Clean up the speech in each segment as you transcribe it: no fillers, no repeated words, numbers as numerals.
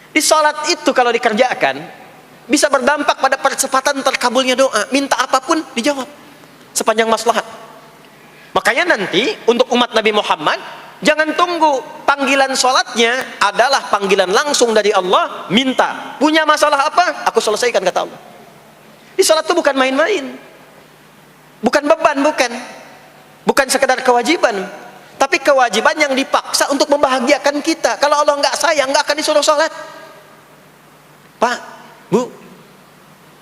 Di sholat itu kalau dikerjakan bisa berdampak pada percepatan terkabulnya doa. Minta apapun dijawab sepanjang maslahat. Makanya nanti untuk umat Nabi Muhammad, jangan tunggu panggilan sholatnya adalah panggilan langsung dari Allah. Minta, punya masalah apa? Aku selesaikan, kata Allah. Di sholat itu bukan main-main, bukan beban, bukan sekedar kewajiban, tapi kewajiban yang dipaksa untuk membahagiakan kita. Kalau Allah nggak sayang, nggak akan disuruh sholat. Pak, Bu,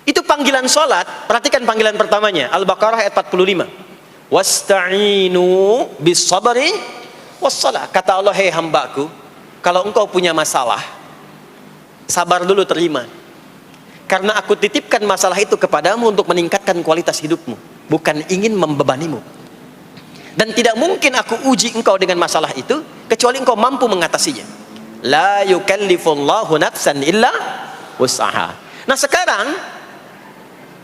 itu panggilan sholat. Perhatikan panggilan pertamanya, Al-Baqarah ayat 45. Wasta'inu bis sabri wassalah. Kata Allah, hei hambaku, kalau engkau punya masalah, sabar dulu, terima. Karena aku titipkan masalah itu kepadamu untuk meningkatkan kualitas hidupmu, bukan ingin membebanimu. Dan tidak mungkin aku uji engkau dengan masalah itu kecuali engkau mampu mengatasinya. La yukallifullahu nafsan illa wus'aha. Nah sekarang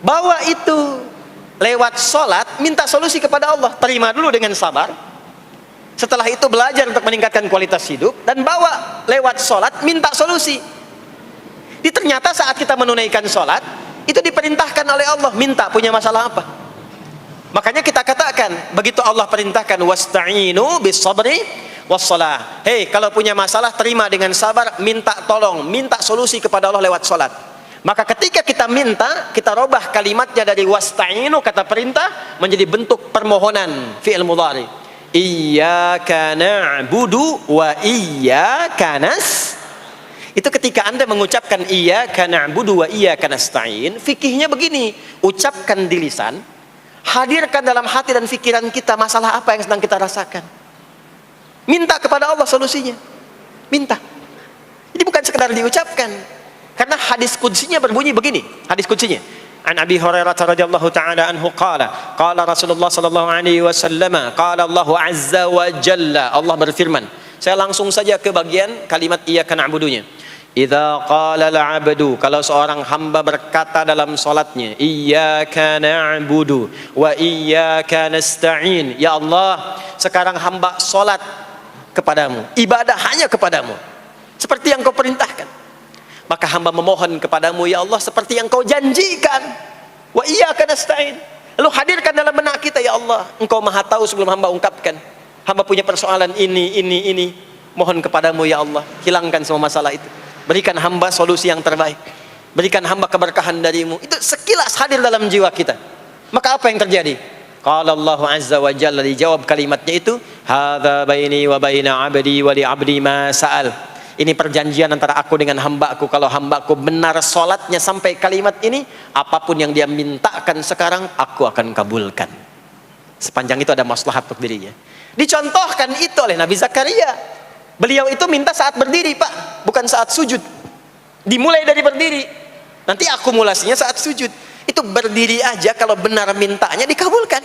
bawa itu lewat sholat, minta solusi kepada Allah. Terima dulu dengan sabar. Setelah itu belajar untuk meningkatkan kualitas hidup, dan bawa lewat sholat, minta solusi. Ternyata saat kita menunaikan sholat, itu diperintahkan oleh Allah, minta punya masalah apa. Makanya kita katakan, begitu Allah perintahkan, wasta'inu bis sabri wassalah. Hei, kalau punya masalah, terima dengan sabar, minta tolong, minta solusi kepada Allah lewat sholat. Maka ketika kita minta, kita robah kalimatnya dari wasta'inu, kata perintah, menjadi bentuk permohonan, fi'il mudhari. Iyyaka na'budu wa iyyaka nasta'in. Itu ketika Anda mengucapkan iyyaka na'budu wa iyyaka nasta'in, fikihnya begini, ucapkan di lisan, hadirkan dalam hati dan pikiran kita masalah apa yang sedang kita rasakan. Minta kepada Allah solusinya. Minta. Ini bukan sekedar diucapkan. Karena hadis qudsinya berbunyi begini, hadis qudsinya. An Abi Hurairah radhiyallahu ta'ala anhu qala, qala Rasulullah sallallahu alaihi wasallam, qala Allah azza wa jalla, Allah berfirman. Saya langsung saja ke bagian kalimat iyyaka na'budunya. Idza qala al-'abdu, kalau seorang hamba berkata dalam salatnya, iyyaka na'budu wa iyyaka nasta'in. Ya Allah, sekarang hamba salat kepadamu, ibadah hanya kepadamu, seperti yang kau perintahkan. Maka hamba memohon kepadamu, ya Allah, seperti yang kau janjikan. Wa iyyaka nasta'in. Lalu hadirkan dalam benak kita, ya Allah, engkau maha tahu sebelum hamba ungkapkan. Hamba punya persoalan ini. Mohon kepadamu, ya Allah, hilangkan semua masalah itu. Berikan hamba solusi yang terbaik. Berikan hamba keberkahan darimu. Itu sekilas hadir dalam jiwa kita. Maka apa yang terjadi? Qala Allah azza wa jalla, dijawab kalimatnya itu, hadza baini wa baina 'abdi wa li 'abdi ma sa'al. Ini perjanjian antara aku dengan hambaku. Kalau hambaku benar sholatnya sampai kalimat ini, apapun yang dia mintakan sekarang, aku akan kabulkan. Sepanjang itu ada maslahat untuk dirinya. Dicontohkan itu oleh Nabi Zakaria. Beliau itu minta saat berdiri, Pak, bukan saat sujud. Dimulai dari berdiri, nanti akumulasinya saat sujud. Itu berdiri aja, kalau benar mintanya dikabulkan.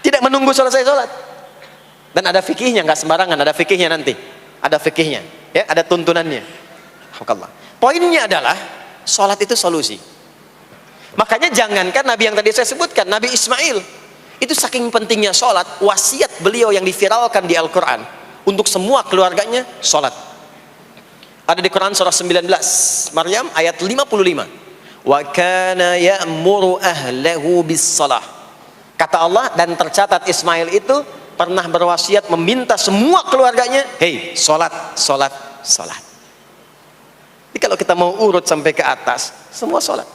Tidak menunggu selesai sholat. Dan ada fikihnya, nggak sembarangan, ada fikihnya nanti. Ada fikihnya, ya, ada tuntunannya. Poinnya adalah sholat itu solusi. Makanya jangankan Nabi yang tadi saya sebutkan, Nabi Ismail, itu saking pentingnya sholat, wasiat beliau yang diviralkan di Al-Quran untuk semua keluarganya, sholat. Ada di Quran surah 19 Maryam ayat 55. Wa kana ya'muru ahlahu bis salah. Kata Allah, dan tercatat Ismail itu pernah berwasiat meminta semua keluarganya, hei, sholat. Jadi kalau kita mau urut sampai ke atas, semua sholat.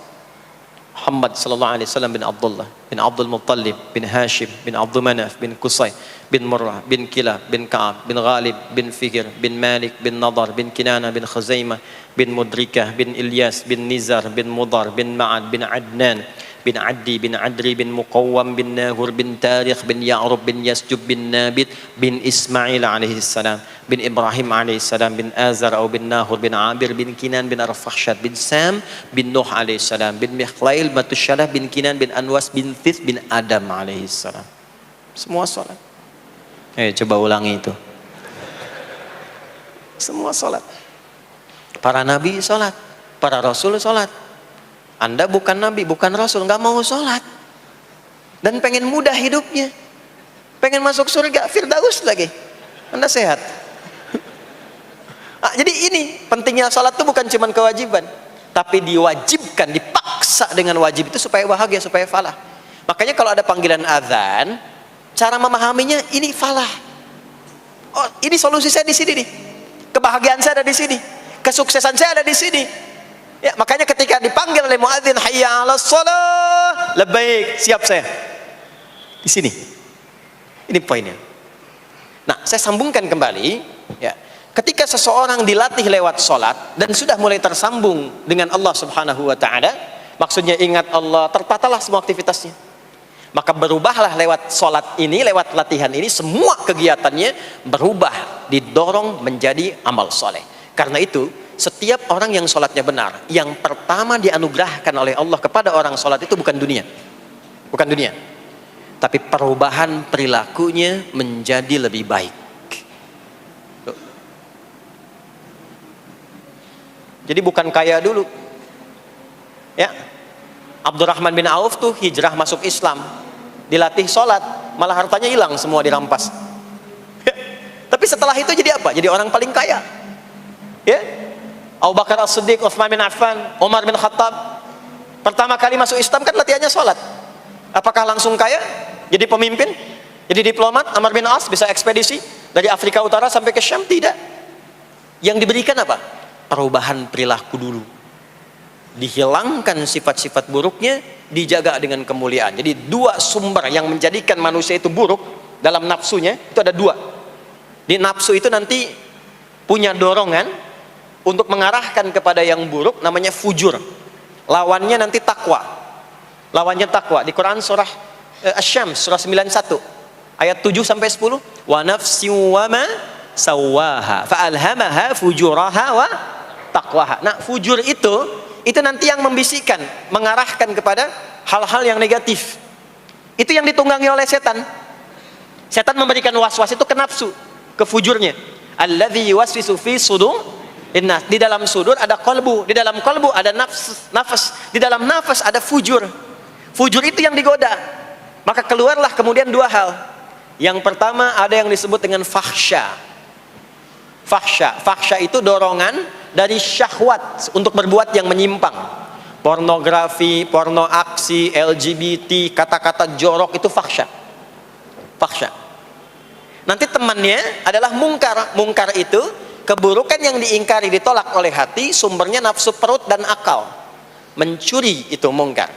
Muhammad sallallahu alaihi wasallam bin Abdullah bin Abdul Muttalib bin Hashim bin Abdul Manaf bin Qusay bin Murrah bin Kilab bin Ka'ab bin Ghalib bin Fikir bin Malik bin Nadar bin Kinana bin Khuzaimah bin Mudrikah bin Ilyas bin Nizar bin Mudar bin Ma'ad bin Adnan bin Addi bin Adri bin Muqawwam bin Nahur bin Tarikh bin Ya'rub bin Yasjub bin Nabit bin Ismail alaihi salam bin Ibrahim alaihi salam bin Azar atau bin Nahur bin Abir bin Kinan bin Arfakhshad bin Sam bin Nuh alaihi salam bin Mikhlail Matusyalah bin Kinan bin Anwas bin Thith bin Adam alaihi salam. Semua salat. Coba ulangi itu. Semua salat. Para nabi salat, para rasul salat. Anda bukan nabi, bukan rasul, nggak mau sholat dan pengen mudah hidupnya, pengen masuk surga Firdaus lagi. Anda sehat? Jadi ini pentingnya salat itu bukan cuma kewajiban, tapi diwajibkan, dipaksa dengan wajib itu supaya bahagia, supaya falah. Makanya kalau ada panggilan azan, cara memahaminya ini falah. Oh, ini solusi saya di sini nih. Kebahagiaan saya ada di sini. Kesuksesan saya ada di sini. Ya, makanya ketika dipanggil oleh muadzin, hayya 'alas shalah, labbaik, siap saya. Di sini. Ini poinnya. Nah, saya sambungkan kembali, ya. Ketika seseorang dilatih lewat salat dan sudah mulai tersambung dengan Allah Subhanahu wa taala, maksudnya ingat Allah, tertatalah semua aktivitasnya. Maka berubahlah lewat salat ini, lewat latihan ini, semua kegiatannya berubah, didorong menjadi amal soleh. Karena itu, setiap orang yang salatnya benar, yang pertama dianugerahkan oleh Allah kepada orang salat itu bukan dunia. Bukan dunia. Tapi perubahan perilakunya menjadi lebih baik. Jadi bukan kaya dulu. Ya. Abdurrahman bin Auf tuh hijrah masuk Islam, dilatih sholat, malah hartanya hilang semua, dirampas. Ya. Tapi setelah itu jadi apa? Jadi orang paling kaya. Ya. Abu Bakar As-Siddiq, Utsman bin Affan, Umar bin Khattab, pertama kali masuk Islam kan latihannya sholat. Apakah langsung kaya? Jadi pemimpin? Jadi diplomat? Amr bin As bisa ekspedisi dari Afrika Utara sampai ke Syam? Tidak. Yang diberikan apa? Perubahan perilaku dulu. Dihilangkan sifat-sifat buruknya, dijaga dengan kemuliaan. Jadi dua sumber yang menjadikan manusia itu buruk dalam nafsunya, itu ada dua. Di nafsu itu nanti punya dorongan untuk mengarahkan kepada yang buruk, namanya fujur. Lawannya nanti takwa. Lawannya takwa. Di Quran surah Asy-Syams surah 91 ayat 7 sampai 10, wa nafsi wa ma sawaha fa alhamaha fujuraha wa taqwaha. Nah, fujur itu nanti yang membisikkan, mengarahkan kepada hal-hal yang negatif. Itu yang ditunggangi oleh setan. Setan memberikan was-was itu ke nafsu, ke fujurnya. Alladzi yuwaswisu fi sudur innas. Di dalam sudur ada qalbu, di dalam qalbu ada nafas, di dalam nafas ada fujur. Fujur itu yang digoda. Maka keluarlah kemudian dua hal. Yang pertama ada yang disebut dengan fahsya. Fahsya itu dorongan dari syahwat untuk berbuat yang menyimpang. Pornografi, porno aksi, LGBT, kata-kata jorok itu fahsya. Fahsya. Nanti temannya adalah mungkar. Mungkar itu keburukan yang diingkari, ditolak oleh hati, sumbernya nafsu perut dan akal. Mencuri itu mungkar.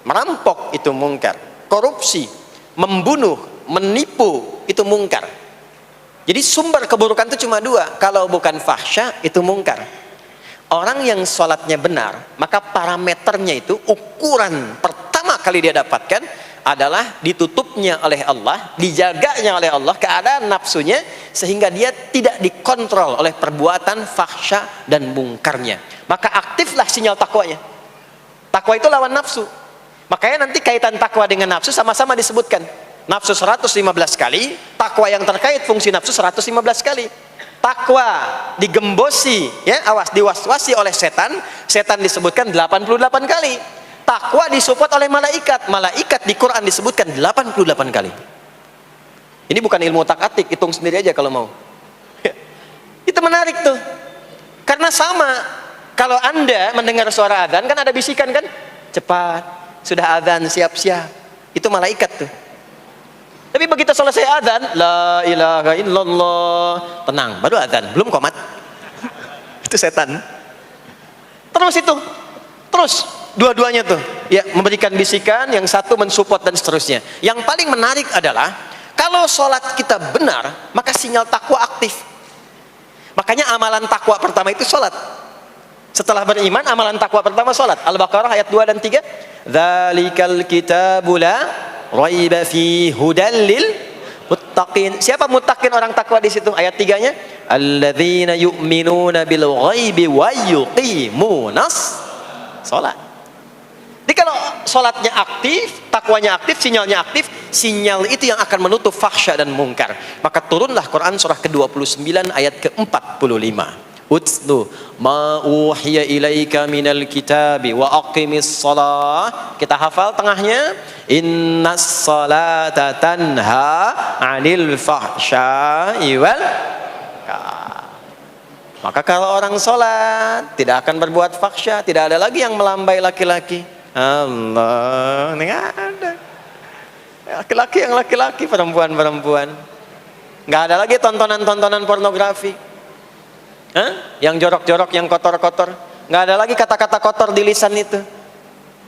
Merampok itu mungkar. Korupsi, membunuh, menipu itu mungkar. Jadi sumber keburukan itu cuma dua. Kalau bukan fahsya itu mungkar. Orang yang sholatnya benar, maka parameternya itu, ukuran pertama kali dia dapatkan adalah ditutupnya oleh Allah, dijaganya oleh Allah keadaan nafsunya, sehingga dia tidak dikontrol oleh perbuatan fahsya dan mungkarnya. Maka aktiflah sinyal takwanya. Takwa itu lawan nafsu. Makanya nanti kaitan takwa dengan nafsu sama-sama disebutkan. Nafsu 115 kali, takwa yang terkait fungsi nafsu 115 kali. Takwa digembosi, ya, awas, diwaswasi oleh setan, setan disebutkan 88 kali. Takwa disupport oleh malaikat, malaikat di Quran disebutkan 88 kali. Ini bukan ilmu tak-atik, hitung sendiri aja kalau mau. Itu menarik tuh. Karena sama, kalau Anda mendengar suara adzan kan ada bisikan kan? Cepat, sudah adzan, siap-siap. Itu malaikat tuh. Tapi begitu selesai adzan, la ilaha illallah, tenang, baru adzan, belum qomat. Itu setan. Terus dua-duanya tuh, ya, memberikan bisikan, yang satu mensupport dan seterusnya. Yang paling menarik adalah kalau sholat kita benar, maka sinyal takwa aktif. Makanya amalan takwa pertama itu sholat. Setelah beriman, amalan takwa pertama sholat. Al-Baqarah ayat 2 dan 3. Dzalikal kitabu la raiba fi hudal lil muttaqin. Siapa muttaqin, orang takwa di situ? Ayat 3-nya, alladzina yu'minuna bil ghaibi wa yuqimunas sholat. Jadi kalau sholatnya aktif, takwanya aktif, sinyalnya aktif, sinyal itu yang akan menutup fahsya dan mungkar. Maka turunlah Quran surah ke-29 ayat ke-45. Utslu ma uhiya ilaika minal kitabi wa aqimis shalah. Kita hafal tengahnya, innas salata tanha 'anil fahsya'i wal Maka kalau orang sholat tidak akan berbuat fahsya, tidak ada lagi yang melambai laki-laki. Allah, nggak ada. Laki-laki yang laki-laki, perempuan-perempuan. Nggak ada lagi tontonan-tontonan pornografi. Yang jorok-jorok, yang kotor-kotor. Nggak ada lagi kata-kata kotor di lisan itu.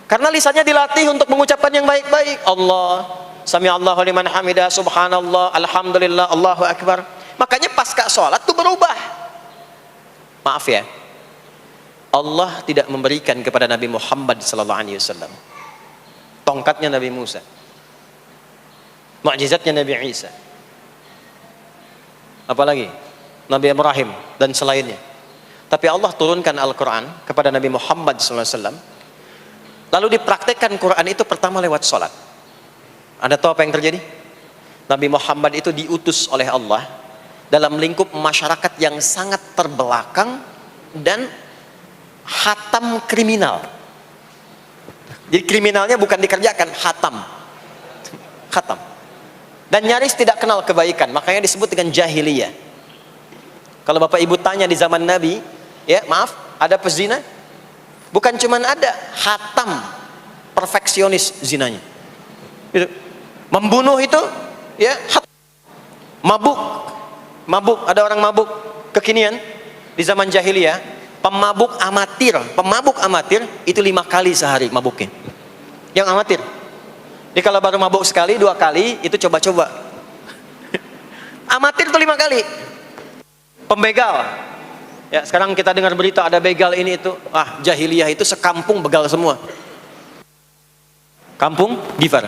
Karena lisannya dilatih untuk mengucapkan yang baik-baik. Allah, sami'allahu liman hamidah, subhanallah, alhamdulillah, Allahu akbar. Makanya pasca sholat itu berubah. Maaf ya, Allah tidak memberikan kepada Nabi Muhammad SAW tongkatnya Nabi Musa, mukjizatnya Nabi Isa, apalagi Nabi Ibrahim dan selainnya. Tapi Allah turunkan Al-Quran kepada Nabi Muhammad SAW, lalu dipraktekkan Quran itu pertama lewat sholat. Anda tahu apa yang terjadi? Nabi Muhammad itu diutus oleh Allah dalam lingkup masyarakat yang sangat terbelakang dan hatam kriminal. Jadi kriminalnya bukan dikerjakan, hatam. Dan nyaris tidak kenal kebaikan, makanya disebut dengan jahiliyah. Kalau Bapak Ibu tanya di zaman Nabi, ya maaf, ada pezina? Bukan cuman ada, hatam, perfeksionis zinanya. Gitu. Membunuh itu, ya, mabuk, ada orang mabuk kekinian di zaman jahiliyah, pemabuk amatir itu 5 kali sehari mabuknya. Yang amatir. Jadi kalau baru mabuk sekali, 2 kali itu coba-coba. Amatir itu 5 kali. Pembegal. Ya, sekarang kita dengar berita ada begal ini itu. Jahiliyah itu sekampung begal semua. Kampung Gifar.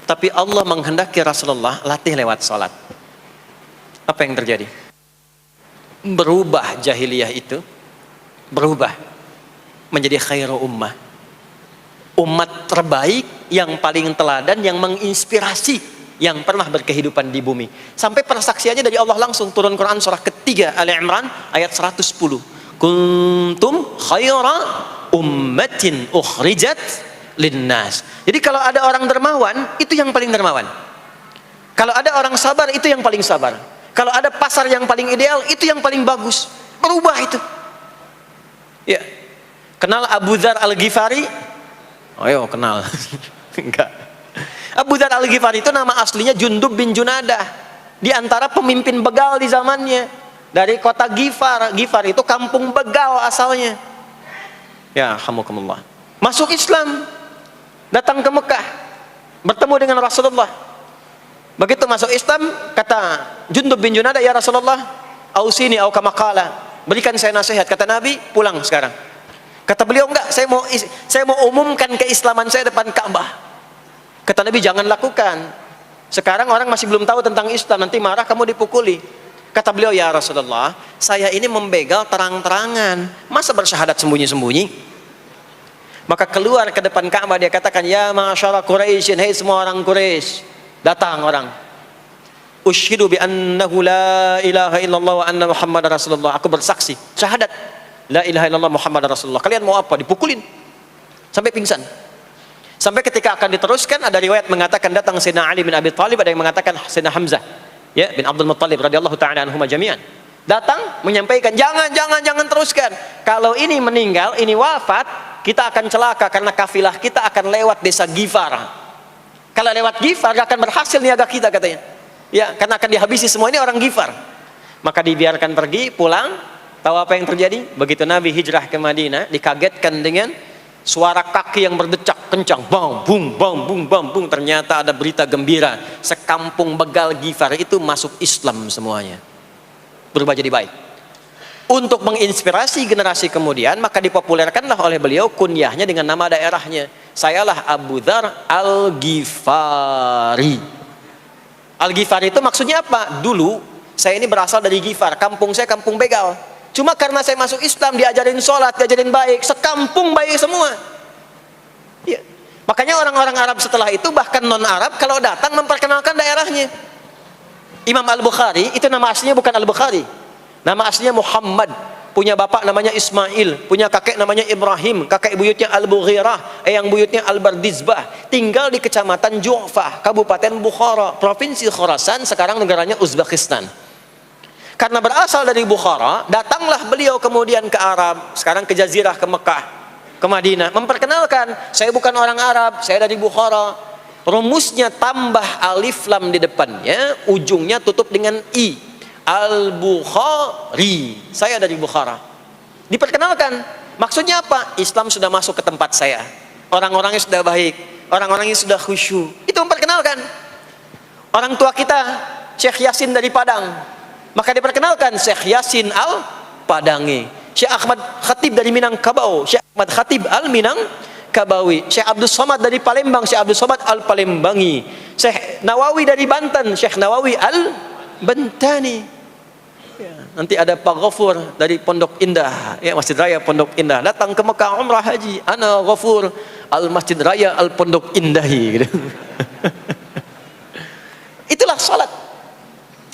Tapi Allah menghendaki Rasulullah latih lewat salat. Apa yang terjadi? Berubah jahiliyah itu, berubah menjadi khairu ummah. Umat terbaik yang paling teladan, yang menginspirasi, yang pernah berkehidupan di bumi. Sampai persaksiannya dari Allah langsung, turun Quran surah ketiga Ali Imran ayat 110. Kuntum khaira ummatin ukhrijat linnas. Jadi kalau ada orang dermawan, itu yang paling dermawan. Kalau ada orang sabar, itu yang paling sabar. Kalau ada pasar yang paling ideal, itu yang paling bagus. Berubah itu. Ya. Kenal Abu Dzar Al-Ghifari? Ayo kenal. Enggak. Abu Dzar Al-Ghifari itu nama aslinya Jundub bin Junadah. Di antara pemimpin begal di zamannya. Dari kota Ghifar. Ghifar itu kampung begal asalnya. Ya, hamukumullah. Masuk Islam. Datang ke Mekah. Bertemu dengan Rasulullah. Begitu masuk Islam, kata Jundub bin Junadah, ya Rasulullah, ausini au kama qala, berikan saya nasihat. Kata Nabi, pulang sekarang. Kata beliau, enggak, saya mau umumkan keislaman saya depan Ka'bah. Kata Nabi, jangan lakukan. Sekarang orang masih belum tahu tentang Islam, nanti marah kamu dipukuli. Kata beliau, ya Rasulullah, saya ini membegal terang-terangan, masa bersyahadat sembunyi-sembunyi? Maka keluar ke depan Ka'bah, dia katakan, ya ma'asyara Quraisyin, hei semua orang Quraisy. Datang orang, usyhidu bi annahu la ilaha illallah wa anna Muhammadar Rasulullah. Aku bersaksi, syahadat la ilaha illallah Muhammadar Rasulullah. Kalian mau apa? Dipukulin sampai pingsan. Sampai ketika akan diteruskan, ada riwayat mengatakan datang Sayyidina Ali bin Abi Thalib, ada yang mengatakan Sayyidina Hamzah, ya, bin Abdul Muttalib radhiyallahu ta'ala anhuma jami'an. Datang menyampaikan, jangan teruskan. Kalau ini meninggal, ini wafat, kita akan celaka karena kafilah kita akan lewat desa Ghifar. Kalau lewat Ghifar gak akan berhasil niaga kita, katanya. Ya, karena akan dihabisi semua, ini orang Ghifar. Maka dibiarkan pergi, pulang. Tahu apa yang terjadi? Begitu Nabi hijrah ke Madinah, dikagetkan dengan suara kaki yang berdecak kencang, bang bung bang bung bang bung. Ternyata ada berita gembira, sekampung begal Ghifar itu masuk Islam semuanya, berubah jadi baik. Untuk menginspirasi generasi kemudian, maka dipopulerkanlah oleh beliau kunyahnya dengan nama daerahnya. Sayalah Abu Dzar Al-Ghifari. Al-Ghifari itu maksudnya apa? Dulu saya ini berasal dari Ghifar, kampung saya kampung begal. Cuma karena saya masuk Islam, diajarin sholat, diajarin baik, sekampung baik semua. Ya. Makanya orang-orang Arab setelah itu, bahkan non-Arab, kalau datang memperkenalkan daerahnya. Imam Al-Bukhari, itu nama aslinya bukan Al-Bukhari. Nama aslinya Muhammad. Punya bapak namanya Ismail, punya kakek namanya Ibrahim, kakek buyutnya Al-Bughirah, yang buyutnya Al-Bardizbah. Tinggal di kecamatan Ju'fah, Kabupaten Bukhara, Provinsi Khorasan, sekarang negaranya Uzbekistan. Karena berasal dari Bukhara, datanglah beliau kemudian ke Arab, sekarang ke Jazirah, ke Mekah, ke Madinah, memperkenalkan, saya bukan orang Arab, saya dari Bukhara. Rumusnya tambah alif lam di depannya, ujungnya tutup dengan i. Al-Bukhari, saya dari Bukhara. Diperkenalkan, maksudnya apa? Islam sudah masuk ke tempat saya, orang-orangnya sudah baik, orang-orangnya sudah khusyuk. Itu memperkenalkan. Orang tua kita, Syekh Yasin dari Padang, maka diperkenalkan Syekh Yasin Al-Padangi. Syekh Ahmad Khatib dari Minangkabau, Syekh Ahmad Khatib Al-Minangkabawi. Syekh Abdul Somad dari Palembang, Syekh Abdul Somad Al-Palembangi. Syekh Nawawi dari Banten, Syekh Nawawi Al-Bantani. Ya, nanti ada Pak Ghafur dari Pondok Indah, ya, Masjid Raya Pondok Indah, datang ke Mekah umrah haji. Ana Ghafur Al-Masjid Raya Al-Pondok Indahi gitu. Itulah salat.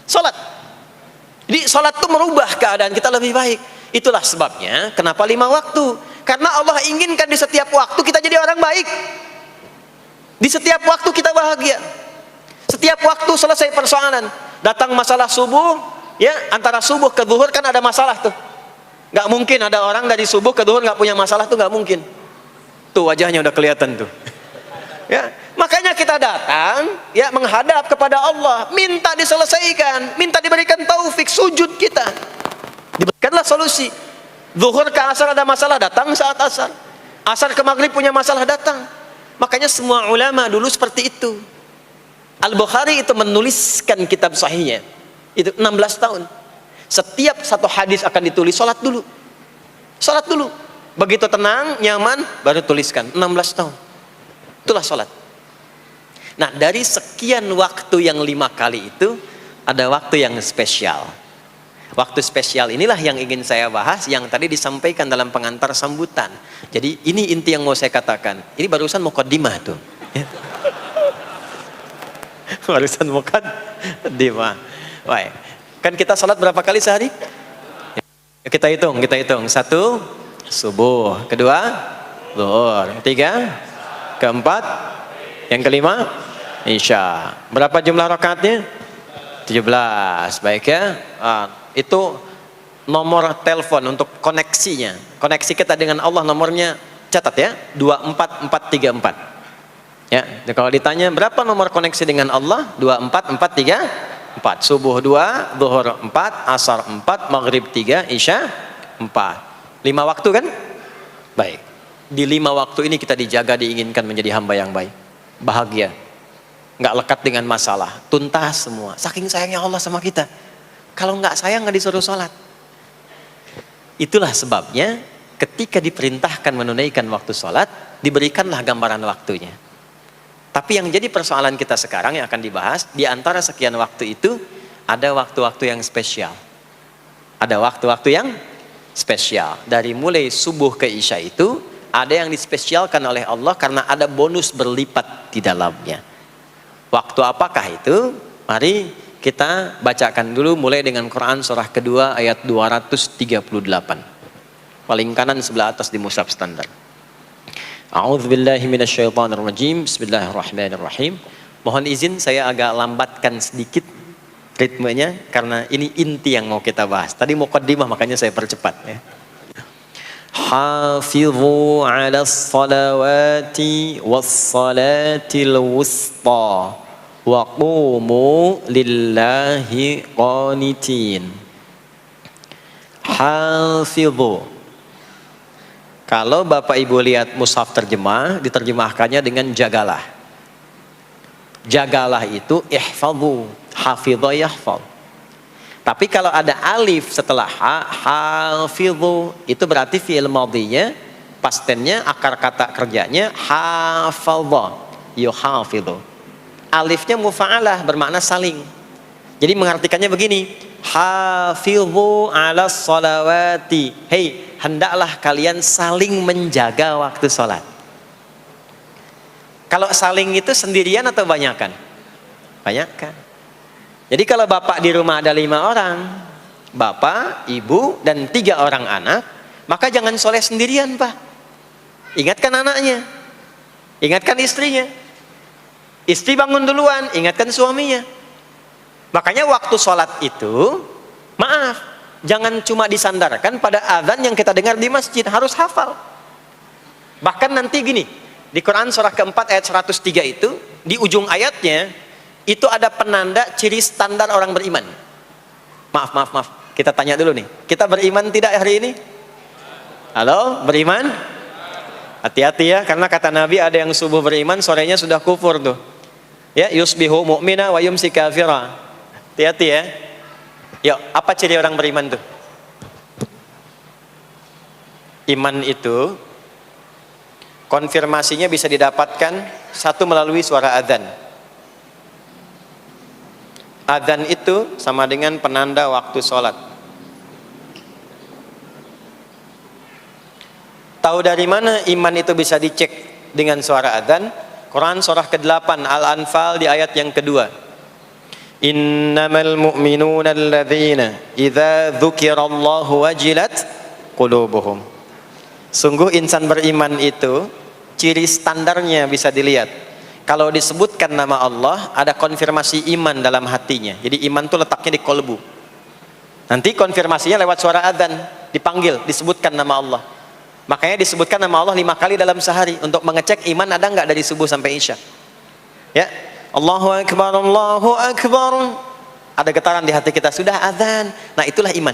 Salat. Jadi salat itu merubah keadaan kita lebih baik. Itulah sebabnya kenapa 5 waktu. Karena Allah inginkan di setiap waktu kita jadi orang baik. Di setiap waktu kita bahagia. Setiap waktu selesai persoalan. Datang masalah subuh, ya, antara subuh ke zuhur kan ada masalah tuh. Gak mungkin ada orang dari subuh ke zuhur gak punya masalah tuh, gak mungkin. Tuh wajahnya udah kelihatan tuh. Ya, makanya kita datang, ya, menghadap kepada Allah, minta diselesaikan, minta diberikan taufik, sujud kita, diberikanlah solusi. Zuhur ke asar ada masalah, datang saat asar. Asar ke maghrib punya masalah, datang. Makanya semua ulama dulu seperti itu. Al-Bukhari itu menuliskan kitab sahihnya itu 16 tahun. Setiap satu hadis akan ditulis, salat dulu. Salat dulu. Begitu tenang, nyaman, baru tuliskan. 16 tahun. Itulah salat. Nah, dari sekian waktu yang 5 kali itu, ada waktu yang spesial. Waktu spesial inilah yang ingin saya bahas, yang tadi disampaikan dalam pengantar sambutan. Jadi ini inti yang mau saya katakan. Ini barusan muqaddimah tuh. Barusan muqaddimah. Baik. Kan kita salat berapa kali sehari? Kita hitung. 1, subuh. 2, zuhur. 3, keempat, yang kelima, isya. Berapa jumlah rakaatnya? 17. Baik ya. Itu nomor telepon untuk koneksinya. Koneksi kita dengan Allah nomornya catat ya, 24434. Ya, kalau ditanya berapa nomor koneksi dengan Allah? 24434. Subuh 2, zuhur 4, asar 4, maghrib 3, isya 4. 5 waktu kan? Baik. Di 5 waktu ini kita dijaga, diinginkan menjadi hamba yang baik, bahagia, nggak lekat dengan masalah, tuntas semua. Saking sayangnya Allah sama kita. Kalau nggak sayang nggak disuruh sholat. Itulah sebabnya ketika diperintahkan menunaikan waktu sholat, diberikanlah gambaran waktunya. Tapi yang jadi persoalan kita sekarang yang akan dibahas, di antara sekian waktu itu ada waktu-waktu yang spesial. Ada waktu-waktu yang spesial. Dari mulai subuh ke isya itu ada yang dispesialkan oleh Allah karena ada bonus berlipat di dalamnya. Waktu apakah itu? Mari kita bacakan dulu mulai dengan Quran surah kedua ayat 238. Paling kanan sebelah atas di mushaf standar. A'udzubillahi minasyaitonirrajim. Bismillahirrahmanirrahim. Mohon izin saya agak lambatkan sedikit ritmenya karena ini inti yang mau kita bahas. Tadi muqaddimah makanya saya percepat ya. Hafizu 'alas salawati was salatil wusta wa qumu lillahi qanitin. Hafizu. Kalau Bapak Ibu lihat mushaf terjemah, diterjemahkannya dengan jagalah. Jagalah itu ihfazu, hafidha yahfaz. Tapi kalau ada alif setelah hafizu, itu berarti fi'il madhinya, past tense-nya, akar kata kerjanya hafadha, yuhafidhu. Alifnya mufa'alah, bermakna saling. Jadi mengartikannya begini, hafizu 'alas salawati. Hei, hendaklah kalian saling menjaga waktu sholat. Kalau saling itu sendirian atau banyakan? Banyakan. Jadi kalau bapak di rumah ada 5 orang, bapak, ibu, dan 3 orang anak, maka jangan sholat sendirian, Pak. Ingatkan anaknya, ingatkan istrinya. Istri bangun duluan, ingatkan suaminya. Makanya waktu sholat itu Maaf, jangan cuma disandarkan pada azan yang kita dengar di masjid, harus hafal. Bahkan nanti gini, di Quran surah keempat ayat 103 itu, di ujung ayatnya, itu ada penanda ciri standar orang beriman. Maaf. Kita tanya dulu nih, kita beriman tidak hari ini? Halo, beriman? Hati-hati ya, karena kata Nabi ada yang subuh beriman, sorenya sudah kufur tuh. Ya, yusbihu mu'mina wa yumsi kafira. Hati-hati ya. Yuk, apa ciri orang beriman tuh? Iman itu konfirmasinya bisa didapatkan satu melalui suara adzan. Adzan itu sama dengan penanda waktu sholat. Tahu dari mana iman itu bisa dicek dengan suara adzan? Quran surah ke-8 Al-Anfal di ayat yang kedua. Innamal mu'minuna alladzina idza dzukirallahu wajilat qulubuhum. Sungguh insan beriman itu ciri standarnya bisa dilihat. Kalau disebutkan nama Allah, ada konfirmasi iman dalam hatinya. Jadi iman itu letaknya di kolbu. Nanti konfirmasinya lewat suara adzan, dipanggil, disebutkan nama Allah. Makanya disebutkan nama Allah 5 kali dalam sehari untuk mengecek iman ada enggak dari subuh sampai isya. Ya, Allahu Akbar, Allahu Akbar. Ada getaran di hati kita, sudah adzan. Nah, itulah iman.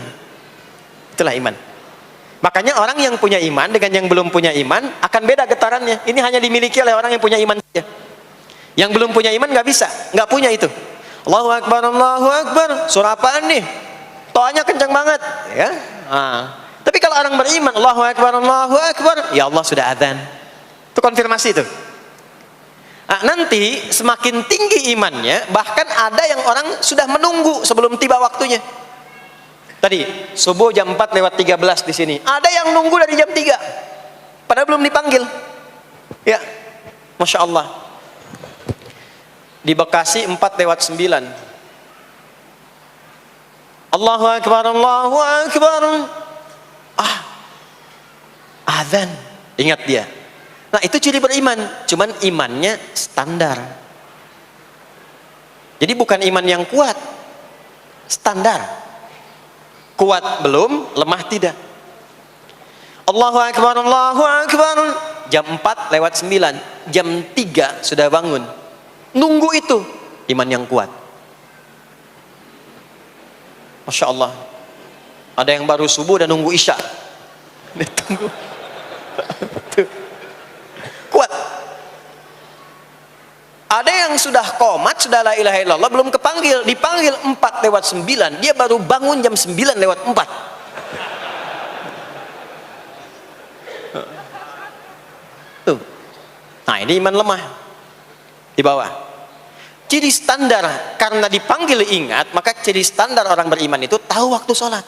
Itulah iman. Makanya orang yang punya iman dengan yang belum punya iman akan beda getarannya. Ini hanya dimiliki oleh orang yang punya iman saja. Yang belum punya iman nggak bisa, nggak punya itu. Allahu Akbar, Allahu Akbar. Surah apaan nih? Toanya kencang banget, ya. Tapi kalau orang beriman, Allahu Akbar, Allahu Akbar, ya Allah sudah adzan. Itu konfirmasi itu. Nanti semakin tinggi imannya, bahkan ada yang orang sudah menunggu sebelum tiba waktunya. Tadi subuh jam 4 lewat 13 di sini. Ada yang nunggu dari jam 3. Padahal belum dipanggil. Ya. Masya Allah. Di Bekasi 4 lewat 9. Allahu Akbar, Allahu Akbar. Azan. Ingat dia. Nah, itu ciri beriman. Cuman imannya standar. Jadi bukan iman yang kuat. Standar. Kuat belum, lemah tidak. Allahu Akbar, Allahu Akbar. Jam 4 lewat 9. Jam 3 sudah bangun. Nunggu itu. Iman yang kuat. Masya Allah. Ada yang baru subuh dan nunggu isya. Tunggu. Kuat. Ada yang sudah qomat, sudah la ilaha illallah, belum kepanggil, dipanggil 4 lewat 9, dia baru bangun jam 9 lewat 4. Tuh. Nah, ini iman lemah. Di bawah. Ciri standar, karena dipanggil ingat, maka ciri standar orang beriman itu tahu waktu sholat.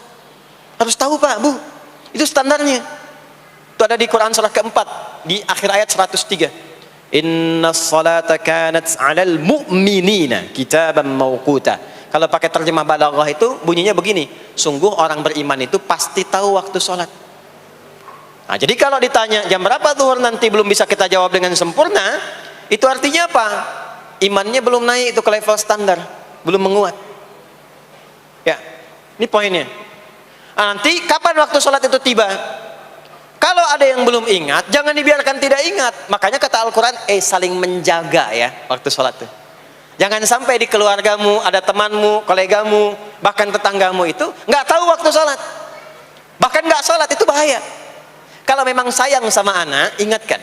Harus tahu Pak, Bu. Itu standarnya. Itu ada di Quran surah keempat, di akhir ayat 103. Inna salata kanat 'alal mu'minina kitaban mawquta. Kalau pakai terjemah balaghah itu bunyinya begini, sungguh orang beriman itu pasti tahu waktu sholat. Nah, jadi kalau ditanya jam berapa zuhur nanti belum bisa kita jawab dengan sempurna, itu artinya apa? Imannya belum naik itu ke level standar, belum menguat. Ya, ini poinnya. Nah, nanti kapan waktu sholat itu tiba? Kalau ada yang belum ingat, jangan dibiarkan tidak ingat. Makanya kata Al-Quran, saling menjaga ya waktu sholat itu. Jangan sampai di keluargamu, ada temanmu, kolegamu, bahkan tetanggamu itu nggak tahu waktu sholat. Bahkan nggak sholat, itu bahaya. Kalau memang sayang sama anak, ingatkan.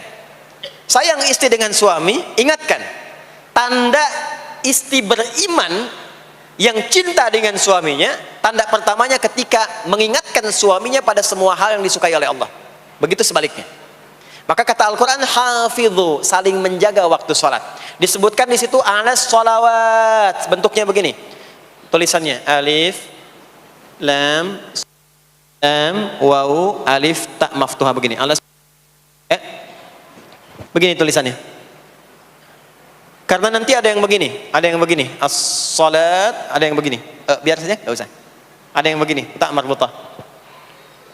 Sayang istri dengan suami, ingatkan. Tanda istri beriman yang cinta dengan suaminya, tanda pertamanya ketika mengingatkan suaminya pada semua hal yang disukai oleh Allah. Begitu sebaliknya. Maka kata Al-Quran, hafidhu, saling menjaga waktu sholat. Disebutkan di situ alas sholawat. Bentuknya begini. Tulisannya alif, lam, waw, alif, ta maftuha begini. Alas. Begini tulisannya. Karena nanti ada yang begini, ada yang begini. As-sholat, ada yang begini. Biar saja, enggak usah. Ada yang begini, ta marbutah.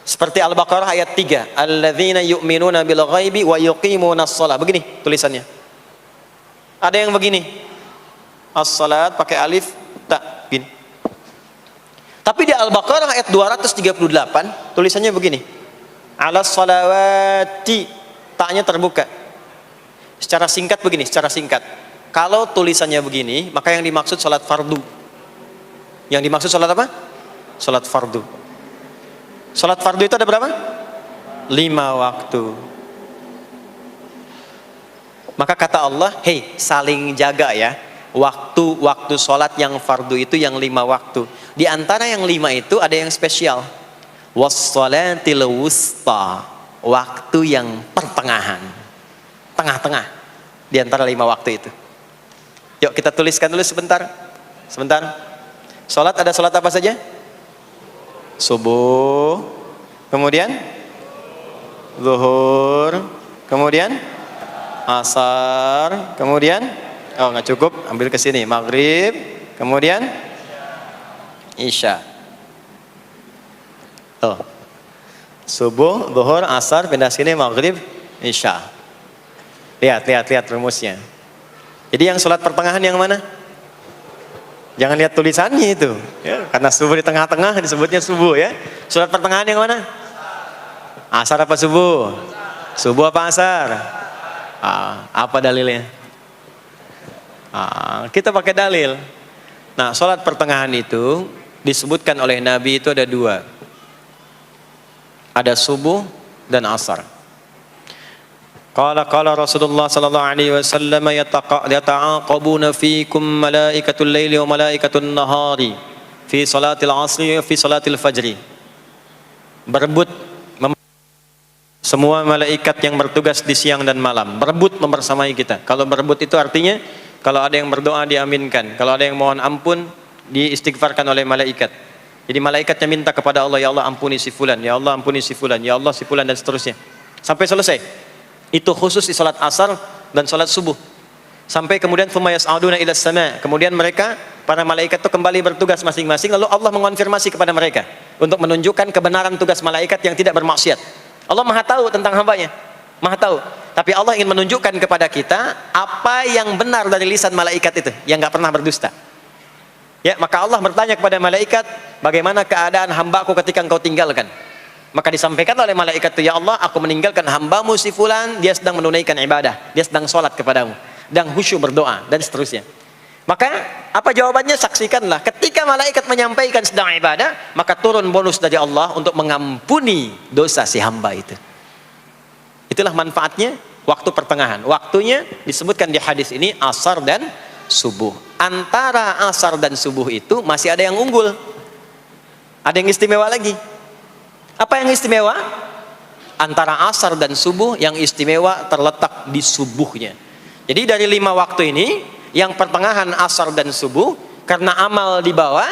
Seperti Al-Baqarah ayat 3, alladzina yu'minuna bil ghaibi wa yuqimunas shalah. Begini tulisannya. Ada yang begini. As-salat pakai alif, ta, gini. Tapi di Al-Baqarah ayat 238 tulisannya begini. Alas salawati, taknya terbuka. Secara singkat begini, secara singkat. Kalau tulisannya begini, maka yang dimaksud salat fardu. Yang dimaksud salat apa? Salat fardu. Salat fardu itu ada berapa? 5 waktu. Maka kata Allah, hei, saling jaga ya. Waktu salat yang fardu itu yang 5 waktu. Di antara yang 5 itu ada yang spesial. Was-salatil wusta, waktu yang pertengahan. Tengah-tengah di antara 5 waktu itu. Yuk kita tuliskan dulu sebentar. Sebentar. Salat ada salat apa saja? Subuh, kemudian zuhur, kemudian asar, kemudian oh nggak cukup, ambil ke sini, maghrib, kemudian isya. Oh, subuh, zuhur, asar, pindah sini, maghrib, isya. Lihat rumusnya. Jadi yang sholat pertengahan yang mana? Jangan lihat tulisannya itu, ya, karena subuh di tengah-tengah disebutnya subuh ya. Sholat pertengahan yang mana? Asar apa subuh? Subuh apa asar? Apa dalilnya? Kita pakai dalil. Nah, sholat pertengahan itu disebutkan oleh Nabi itu ada 2. Ada subuh dan asar. Qala Rasulullah sallallahu alaihi wasallam yata'aqabuna fiikum malaikatul laili wa malaikatun nahari fi salatil asri wa fi salatil fajri. Berebut semua malaikat yang bertugas di siang dan malam, berebut membersamai kita. Kalau berebut itu artinya kalau ada yang berdoa diaminkan, kalau ada yang mohon ampun diistighfarkan oleh malaikat. Jadi malaikatnya minta kepada Allah, ya Allah ampuni si fulan, ya Allah ampuni si fulan, ya Allah si fulan, dan seterusnya sampai selesai. Itu khusus di salat asar dan salat subuh. Sampai kemudian thumma yas'aduna ila sama', kemudian mereka para malaikat itu kembali bertugas masing-masing, lalu Allah mengonfirmasi kepada mereka untuk menunjukkan kebenaran tugas malaikat yang tidak bermaksiat. Allah Maha tahu tentang hambanya, Maha tahu. Tapi Allah ingin menunjukkan kepada kita apa yang benar dari lisan malaikat itu, yang nggak pernah berdusta. Ya, maka Allah bertanya kepada malaikat, bagaimana keadaan hambaku ketika engkau tinggalkan? Maka disampaikan oleh malaikat itu, ya Allah, aku meninggalkan hambamu si fulan, dia sedang menunaikan ibadah, dia sedang sholat kepadamu, dan khusyuk berdoa, dan seterusnya. Maka apa jawabannya? Saksikanlah, ketika malaikat menyampaikan sedang ibadah, maka turun bonus dari Allah untuk mengampuni dosa si hamba itu. Itulah manfaatnya waktu pertengahan. Waktunya disebutkan di hadis ini asar dan subuh. Antara asar dan subuh itu masih ada yang unggul, ada yang istimewa lagi. Apa yang istimewa? Antara asar dan subuh yang istimewa terletak di subuhnya. Jadi dari 5 waktu ini, yang pertengahan asar dan subuh, karena amal di bawah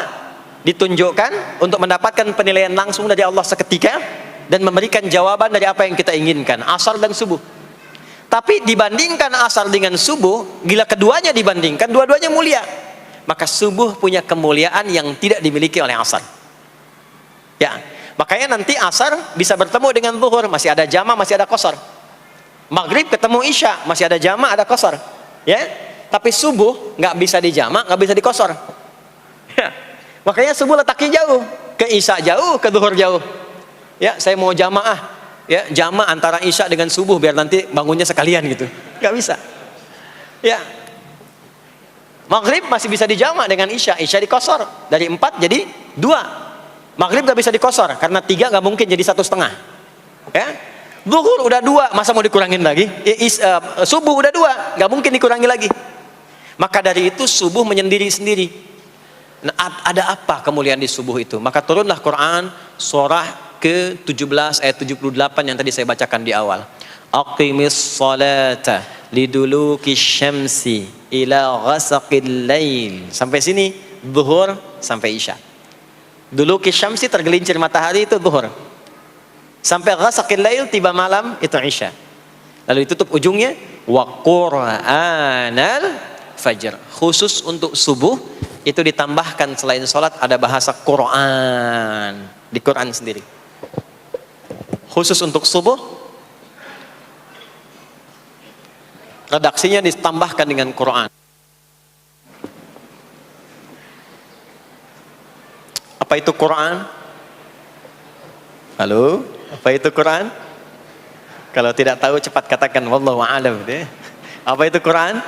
ditunjukkan untuk mendapatkan penilaian langsung dari Allah seketika dan memberikan jawaban dari apa yang kita inginkan, asar dan subuh. Tapi dibandingkan asar dengan subuh, gila keduanya dibandingkan, dua-duanya mulia. Maka subuh punya kemuliaan yang tidak dimiliki oleh asar. Ya, makanya nanti asar bisa bertemu dengan zuhur, masih ada jama, masih ada qasar. Maghrib ketemu isya, masih ada jama, ada qasar. Ya, tapi subuh nggak bisa di jama, nggak bisa di qasar. Ya, makanya subuh letaknya jauh, ke isya jauh, ke zuhur jauh. Ya, saya mau jamaah, ya jama antara isya dengan subuh biar nanti bangunnya sekalian gitu, nggak bisa. Ya, maghrib masih bisa di jama dengan isya, isya di qasar, dari 4 jadi 2. Maghrib gak bisa dikosor karena 3 gak mungkin jadi 1,5. Ya, zuhur udah 2, masa mau dikurangin lagi? Subuh udah 2, gak mungkin dikurangi lagi. Maka dari itu subuh menyendiri-sendiri. Nah, ada apa kemuliaan di subuh itu? Maka turunlah Quran surah ke-17 ayat 78 yang tadi saya bacakan di awal. Aqimis salata liduluki syamsi ila ghasaqil lail. Sampai sini zuhur sampai isya. Dulu kisyamsi tergelincir matahari itu zuhur. Sampai ghasaqil lail tiba malam itu isya. Lalu ditutup ujungnya wa qur'anal fajr. Khusus untuk subuh itu ditambahkan selain salat ada bahasa Quran di Quran sendiri. Khusus untuk subuh redaksinya ditambahkan dengan Quran. Apa Apa itu Quran? Halo, apa itu Quran? Kalau tidak tahu cepat katakan wallahu a'lam. Apa itu Quran?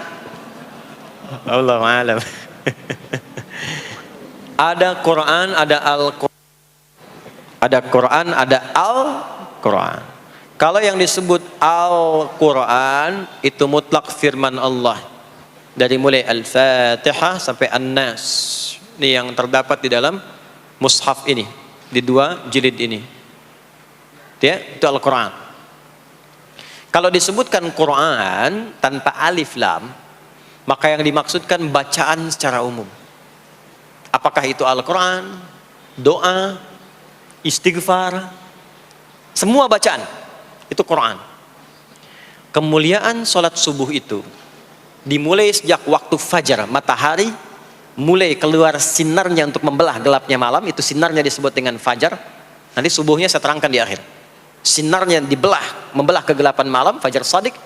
Wallahu a'lam. Ada Quran, ada Al-Quran. Ada Quran, ada Al-Quran. Kalau yang disebut Al-Quran itu mutlak firman Allah. Dari mulai Al-Fatihah sampai An-Nas. Ini yang terdapat di dalam mushaf ini, di 2 jilid ini. Ya, itu Al-Quran. Kalau disebutkan Quran tanpa alif lam, maka yang dimaksudkan bacaan secara umum. Apakah itu Al-Quran, doa, istighfar, semua bacaan itu Quran. Kemuliaan sholat subuh itu dimulai sejak waktu fajar, matahari mulai keluar sinarnya untuk membelah gelapnya malam, itu sinarnya disebut dengan fajar. Nanti subuhnya saya terangkan di akhir. Sinarnya membelah kegelapan malam, fajar shadiq.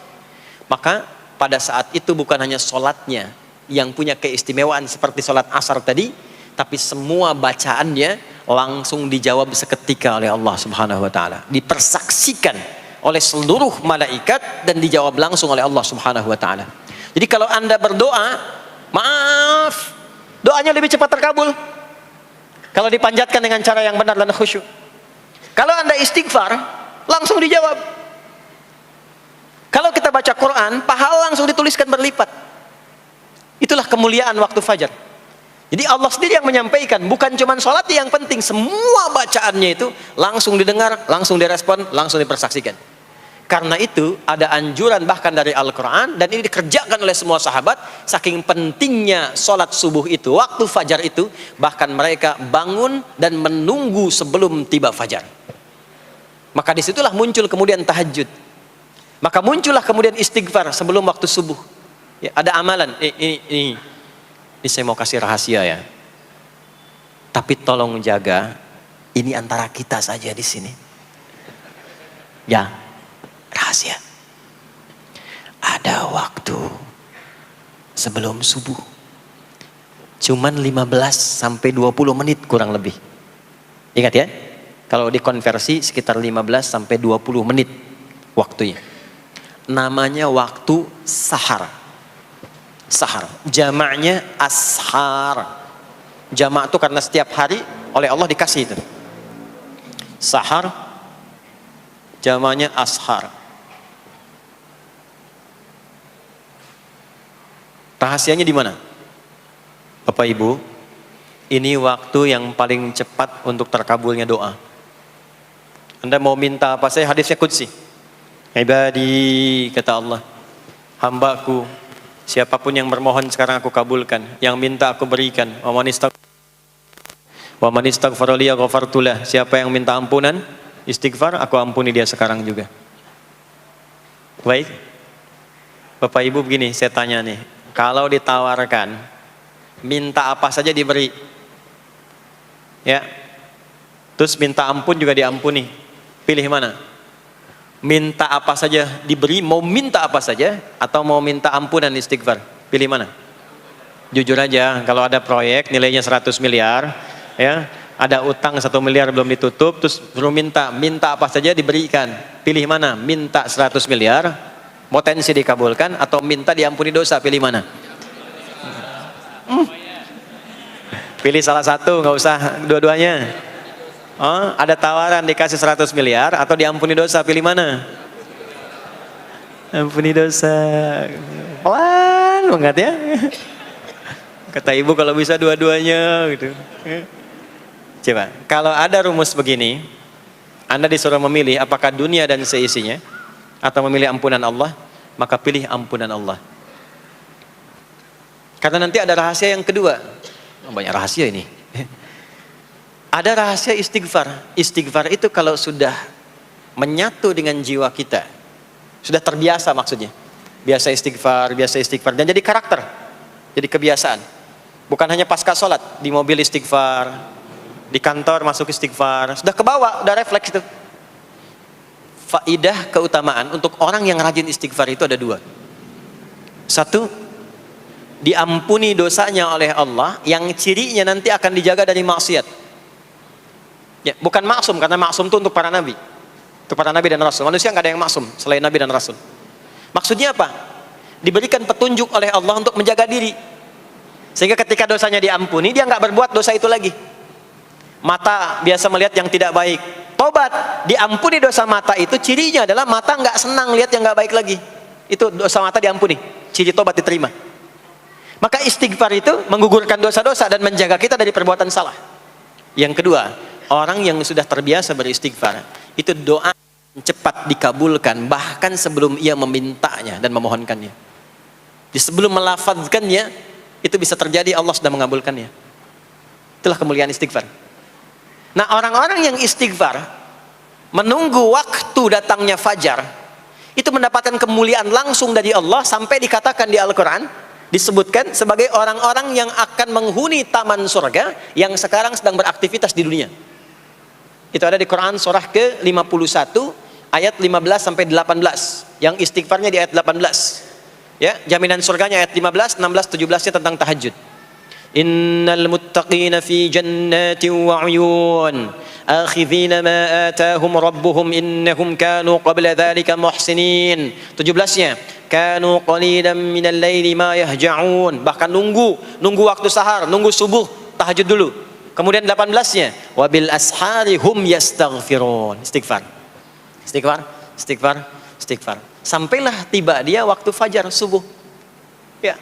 Maka pada saat itu bukan hanya sholatnya yang punya keistimewaan seperti sholat asar tadi, tapi semua bacaannya langsung dijawab seketika oleh Allah Subhanahu wa taala, dipersaksikan oleh seluruh malaikat dan dijawab langsung oleh Allah Subhanahu wa taala. Jadi kalau Anda berdoa, maaf, doanya lebih cepat terkabul kalau dipanjatkan dengan cara yang benar dan khusyuk. Kalau Anda istighfar, langsung dijawab. Kalau kita baca Quran, pahala langsung dituliskan berlipat. Itulah kemuliaan waktu fajar. Jadi Allah sendiri yang menyampaikan, bukan cuma sholat yang penting, semua bacaannya itu langsung didengar, langsung direspon, langsung dipersaksikan. Karena itu ada anjuran bahkan dari Al-Quran, dan ini dikerjakan oleh semua sahabat, saking pentingnya sholat subuh itu, waktu fajar itu, bahkan mereka bangun dan menunggu sebelum tiba fajar. Maka disitulah muncul kemudian tahajud. Maka muncullah kemudian istighfar sebelum waktu subuh. Ya, ada amalan. Ini saya mau kasih rahasia ya. Tapi tolong jaga. Ini antara kita saja di sini. Ya, rahasia. Ada waktu sebelum subuh. Cuman 15 sampai 20 menit kurang lebih. Ingat ya. Kalau dikonversi sekitar 15 sampai 20 menit waktunya. Namanya waktu sahar. Sahar. Jamaknya ashar. Jamak itu karena setiap hari oleh Allah dikasih itu. Sahar. Jamaknya ashar. Rahasianya di mana? Bapak Ibu, ini waktu yang paling cepat untuk terkabulnya doa. Anda mau minta apa saja, hadisnya qudsi. Ibadi, kata Allah, hambaku, siapapun yang bermohon sekarang aku kabulkan, yang minta aku berikan. Wa man istaghfara li ghafartu lah. Siapa yang minta ampunan, istighfar, aku ampuni dia sekarang juga. Baik. Bapak Ibu begini, saya tanya nih, kalau ditawarkan minta apa saja diberi, ya, terus minta ampun juga diampuni, pilih mana? Minta apa saja diberi, mau minta apa saja, atau mau minta ampunan istighfar? Pilih mana? Jujur aja, kalau ada proyek nilainya 100 miliar, ya, ada utang 1 miliar belum ditutup, terus belum minta apa saja diberikan, pilih mana? Minta 100 miliar, potensi dikabulkan, atau minta diampuni dosa, pilih mana? Pilih salah satu, nggak usah dua-duanya. Oh, ada tawaran dikasih 100 miliar atau diampuni dosa, pilih mana? Ampuni dosa. Pelan banget ya. Kata ibu kalau bisa dua-duanya gitu. Coba, kalau ada rumus begini, Anda disuruh memilih apakah dunia dan seisinya atau memilih ampunan Allah, maka pilih ampunan Allah. Karena nanti ada rahasia yang kedua. Banyak rahasia ini. Ada rahasia istighfar. Istighfar itu kalau sudah menyatu dengan jiwa kita, sudah terbiasa maksudnya. Biasa istighfar, dan jadi karakter, jadi kebiasaan. Bukan hanya pasca sholat, di mobil istighfar, di kantor masuk istighfar, sudah kebawa, udah refleks itu. Faidah keutamaan untuk orang yang rajin istighfar itu ada 2. 1, diampuni dosanya oleh Allah, yang cirinya nanti akan dijaga dari maksiat. Ya, bukan maksum, karena maksum itu untuk para nabi. Untuk para nabi dan rasul. Manusia nggak ada yang maksum selain nabi dan rasul. Maksudnya apa? Diberikan petunjuk oleh Allah untuk menjaga diri. Sehingga ketika dosanya diampuni, dia nggak berbuat dosa itu lagi. Mata biasa melihat yang tidak baik. Tobat, diampuni dosa mata itu, cirinya adalah mata nggak senang lihat yang nggak baik lagi. Itu dosa mata diampuni. Ciri tobat diterima. Maka istighfar itu menggugurkan dosa-dosa dan menjaga kita dari perbuatan salah. Yang kedua, orang yang sudah terbiasa beristighfar, itu doa cepat dikabulkan bahkan sebelum ia memintanya dan memohonkannya. Sebelum melafazkannya, itu bisa terjadi Allah sudah mengabulkannya. Itulah kemuliaan istighfar. Nah, orang-orang yang istighfar menunggu waktu datangnya fajar, itu mendapatkan kemuliaan langsung dari Allah, sampai dikatakan di Al-Quran, disebutkan sebagai orang-orang yang akan menghuni taman surga yang sekarang sedang beraktivitas di dunia. Itu ada di Quran surah ke-51 ayat 15 sampai 18. Yang istighfarnya di ayat 18. Ya, jaminan surganya ayat 15, 16, 17-nya tentang tahajud. Innal muttaqina fi jannatin wa 'uyun akhidhina ma atahum rabbuhum innahum kanu qabla dhalika muhsinin. 17-nya kanu qalilan minal laili ma yahja'un, bahkan nunggu waktu sahar, nunggu subuh, tahajud dulu. Kemudian 18-nya wabil ashari hum yastaghfirun. Istighfar. Sampailah tiba dia waktu fajar subuh. Ya.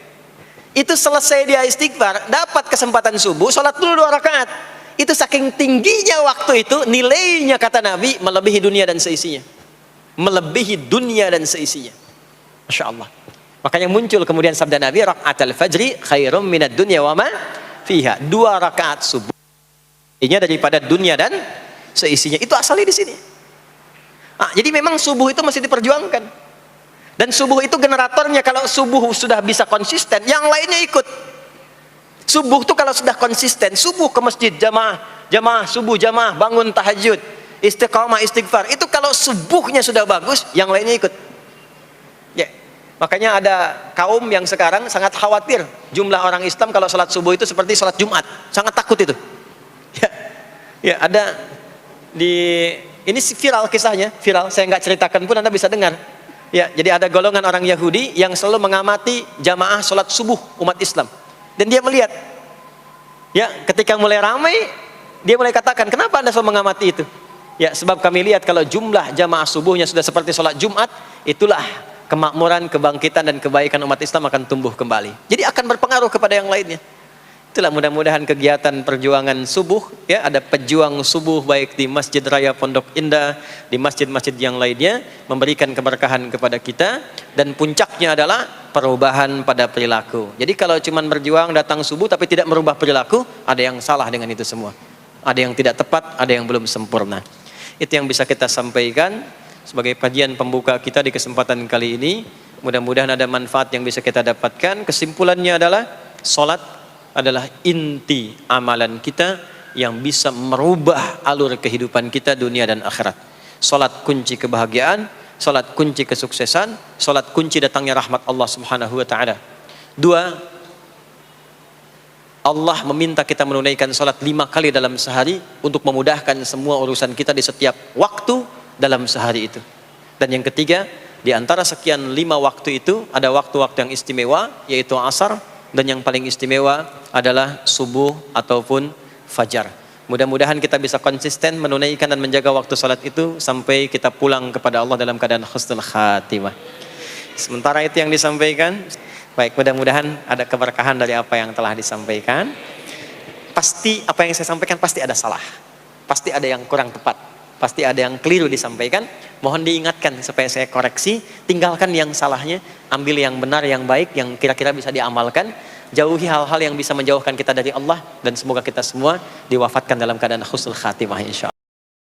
Itu selesai dia istighfar, dapat kesempatan subuh, sholat dulu 2 rakaat. Itu saking tingginya waktu itu, nilainya kata Nabi melebihi dunia dan seisinya. Melebihi dunia dan seisinya. Masya Allah. Makanya muncul kemudian sabda Nabi, raka'atul fajri khairum minad dunya wa ma fiha. 2 rakaat subuh ini daripada dunia dan seisinya. Itu asalnya di sini. Jadi memang subuh itu masih diperjuangkan. Dan subuh itu generatornya, kalau subuh sudah bisa konsisten, yang lainnya ikut. Subuh itu kalau sudah konsisten, subuh ke masjid jamaah subuh jamaah, bangun tahajud, istiqamah, istighfar. Itu kalau subuhnya sudah bagus, yang lainnya ikut. Ya. Makanya ada kaum yang sekarang sangat khawatir jumlah orang Islam kalau sholat subuh itu seperti sholat Jumat, sangat takut itu. Ya, ada ini viral kisahnya, saya nggak ceritakan pun Anda bisa dengar. Ya, jadi ada golongan orang Yahudi yang selalu mengamati jamaah sholat subuh umat Islam, dan dia melihat, ya, ketika mulai ramai, dia mulai katakan, kenapa Anda selalu mengamati itu? Ya, sebab kami lihat kalau jumlah jamaah subuhnya sudah seperti sholat Jumat, itulah kemakmuran, kebangkitan dan kebaikan umat Islam akan tumbuh kembali. Jadi akan berpengaruh kepada yang lainnya. Itulah mudah-mudahan kegiatan perjuangan subuh, ya, ada pejuang subuh baik di Masjid Raya Pondok Indah, di masjid-masjid yang lainnya, memberikan keberkahan kepada kita, dan puncaknya adalah perubahan pada perilaku. Jadi kalau cuma berjuang datang subuh tapi tidak merubah perilaku, ada yang salah dengan itu semua. Ada yang tidak tepat, ada yang belum sempurna. Itu yang bisa kita sampaikan sebagai kajian pembuka kita di kesempatan kali ini. Mudah-mudahan ada manfaat yang bisa kita dapatkan. Kesimpulannya adalah salat adalah inti amalan kita yang bisa merubah alur kehidupan kita dunia dan akhirat. Salat kunci kebahagiaan, salat kunci kesuksesan, salat kunci datangnya rahmat Allah Subhanahu wa taala. 2, Allah meminta kita menunaikan salat 5 kali dalam sehari untuk memudahkan semua urusan kita di setiap waktu dalam sehari itu. Dan yang ketiga, di antara sekian 5 waktu itu ada waktu-waktu yang istimewa, yaitu asar, dan yang paling istimewa adalah subuh ataupun fajar. Mudah-mudahan kita bisa konsisten menunaikan dan menjaga waktu salat itu sampai kita pulang kepada Allah dalam keadaan husnul khatimah. Sementara itu yang disampaikan. Baik, mudah-mudahan ada keberkahan dari apa yang telah disampaikan. Pasti apa yang saya sampaikan pasti ada salah, pasti ada yang kurang tepat, pasti ada yang keliru disampaikan. Mohon diingatkan supaya saya koreksi, tinggalkan yang salahnya, ambil yang benar, yang baik, yang kira-kira bisa diamalkan. Jauhi hal-hal yang bisa menjauhkan kita dari Allah, dan semoga kita semua diwafatkan dalam keadaan husnul khatimah insyaallah.